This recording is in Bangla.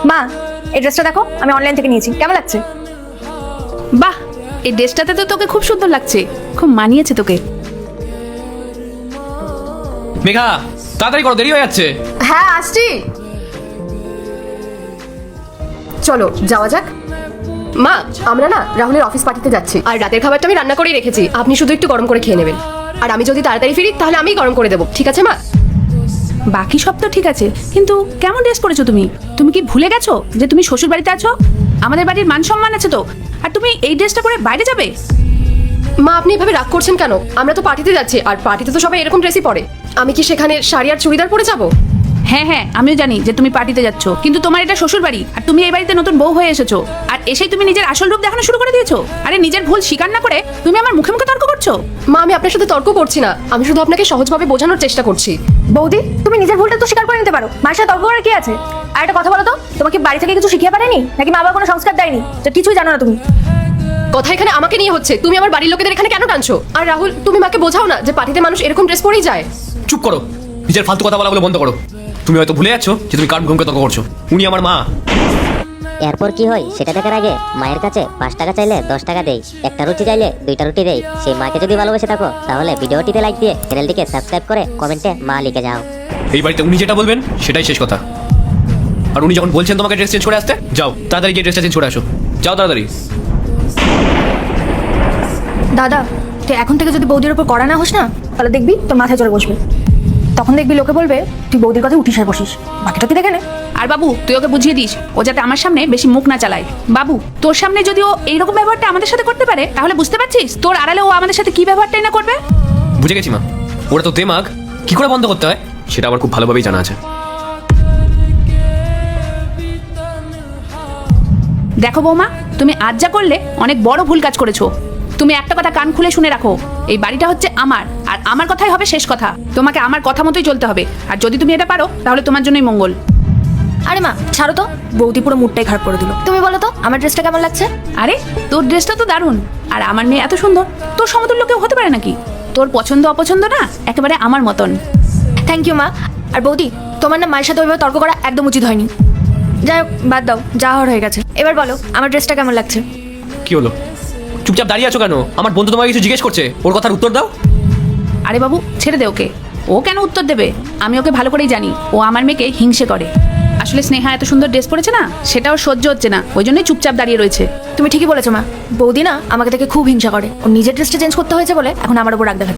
মা, এই ড্রেসটা দেখো, আমি অনলাইন থেকে নিয়েছি, কেমন লাগছে? বাহ, এই ড্রেসটাতে তো তোকে খুব সুন্দর লাগছে, খুব মানিয়েছে তোকে। মেঘা, তাড়াতাড়ি করো, দেরি হয়ে যাচ্ছে। হ্যাঁ আসছি, চলো যাওয়া যাক। মা, আমরা না রাহুলের অফিস পার্টিতে যাচ্ছি, আর রাতের খাবারটা আমি রান্না করেই রেখেছি, আপনি শুধু একটু গরম করে খেয়ে নেবেন। আর আমি যদি তাড়াতাড়ি ফিরি তাহলে আমিই গরম করে দেবো, ঠিক আছে মা? বাকি সব তো ঠিক আছে, কিন্তু কেমন ড্রেস পরেছো তুমি? তুমি কি ভুলে গেছো যে তুমি শ্বশুর বাড়িতে আছো? আমাদের বাড়ির মান সম্মান আছে তো, আর তুমি এই ড্রেসটা পরে বাইরে যাবে? মা, আপনি এভাবে রাগ করছেন কেন? আমরা তো পার্টিতে যাচ্ছি, আর পার্টিতে তো সবাই এরকম ড্রেসই পরে। আমি কি সেখানে শাড়ি আর চুড়িদার পরে যাবো? হ্যাঁ হ্যাঁ, আমিও জানি যে তুমি পার্টিতে যাচ্ছ, কিন্তু তোমার এটা শ্বশুর বাড়ি, আর তুমি এই বাড়িতে নতুন বউ হয়ে এসেছো, আর এসেই তুমি নিজের আসল রূপ দেখানো শুরু করে দিয়েছো। আরে নিজের ভুল স্বীকার না করে তুমি আমার মুখে মুখে তর্ক করছো। মা, আমি আপনার সাথে তর্ক করছি না, আমি শুধু আপনাকে সহজভাবে বোঝানোর চেষ্টা করছি। বৌদি, তুমি নিজের ভুলটা তো স্বীকার করে নিতে পারো, মায়ের সাথে তর্ক করার কি আছে? আর একটা কথা বলো তো, তোমাকে বাড়ি থেকে কিছু শিখিয়ে পারেনি নাকি মা বাবা কোনো সংস্কার দেয়নি? তো কিছুই জানো না তুমি। কথা এখানে আমাকে নিয়ে হচ্ছে, তুমি আমার বাড়ির লোকেদের এখানে কেন টানছো? আর রাহুল, তুমি মাকে বোঝাও না যে পার্টিতে মানুষ এরকম ড্রেস পরেই যায়। চুপ করো, নিজের ফালতু কথা বলা বন্ধ করো। তুমি হয়তো ভুলে যাচ্ছ যে তুমি কার মুখে তর্ক করছো। উনি আমার মা। এরপর কি হয় সেটা দেখার আগে মায়ের কাছে 5 টাকা চাইলে 10 টাকা দেই, একটা রুটি চাইলে 2টা রুটি দেই। সেই মাকে যদি ভালোবেসে থাকো তাহলে ভিডিওটিতে লাইক দিয়ে চ্যানেলটিকে সাবস্ক্রাইব করে কমেন্টে মা লিখে যাও। এই বাড়িতে উনি যেটা বলবেন সেটাই শেষ কথা। আর উনি যখন বলছেন তোমাকে ড্রেস চেঞ্জ করে আসতে, যাও তাড়াতাড়ি গিয়ে ড্রেসটা চেঞ্জ করে আসো। যাও তাড়াতাড়ি। দাদা, তুই এখন থেকে যদি বৌদির উপর কড়া না হোস না, তাহলে দেখবি তোর মাথায় চড়ে বসবে। তখন দেখবি লোকে বলবে তুই বৌদির কথা উঠিস আর বসিস। বাকিটা তুই দেখে নে। আর বাবু, তুই ওকে বুঝিয়ে দিস ও যাতে আমার সামনে বেশি মুখ না চালায়। বাবু, তোর সামনে যদি ও এইরকম ব্যবহারটা আমাদের সাথে করতে পারে, তাহলে বুঝতে পারছিস তোর আড়ালে ও আমাদের সাথে কি ব্যবহারটাই না করবে। বুঝে গেছি মা, ওরা তো দেমাগ কি করে বন্ধ করতে হয় সেটা আমার খুব ভালোভাবেই জানা আছে। দেখো বৌমা, তুমি আজ যা করলে অনেক বড় ভুল কাজ করেছো। তুমি একটা কথা কান খুলে শুনে রাখো, এই বাড়িটা হচ্ছে আমার, আর আমার কথাই হবে শেষ কথা। তোমাকে আমার কথা মতোই চলতে হবে, আর যদি তুমি এটা পারো তাহলে তোমার জন্যই মঙ্গল। আরে মা, ছাড়ো তো, বৌদি পুরো মুডটাই খারাপ করে দিল। তুমি বলো তো আমার ড্রেসটা কেমন লাগছে? আরে তোর ড্রেসটা তো দারুণ, আর আমার মেয়ে এত সুন্দর, তোর সমতুল্য কেউ হতে পারে নাকি? তোর পছন্দ অপছন্দ না একেবারে আমার মতন। থ্যাংক ইউ মা। আর বৌদি, তোমার না মায়ের সাথে ওইভাবে তর্ক করা একদম উচিত হয়নি। যাই হোক, বাদ দাও, যা হওয়ার হয়ে গেছে। এবার বলো আমার ড্রেসটা কেমন লাগছে? কি হলো, চুপচাপ দাঁড়িয়ে আছো কেন? আমার বন্ধু তোমাকে কিছু জিজ্ঞেস করছে, ওর কথার উত্তর দাও। আরে বাবু, ছেড়ে দে ওকে, ও কেন উত্তর দেবে? আমি ওকে ভালো করেই জানি, ও আমার মেয়েকে হিংসে করে। আসলে স্নেহা এত সুন্দর ড্রেস পরেছে না, সেটাও সহ্য হচ্ছে না, ওই জন্যই চুপচাপ দাঁড়িয়ে রয়েছে। তুমি ঠিকই বলেছো মা, বৌদি না আমাকে থেকে খুব হিংসা করে। ওর নিজের ড্রেসটা চেঞ্জ করতে হয়েছে বলে এখন আমার উপর রাগ দেখাচ্ছে।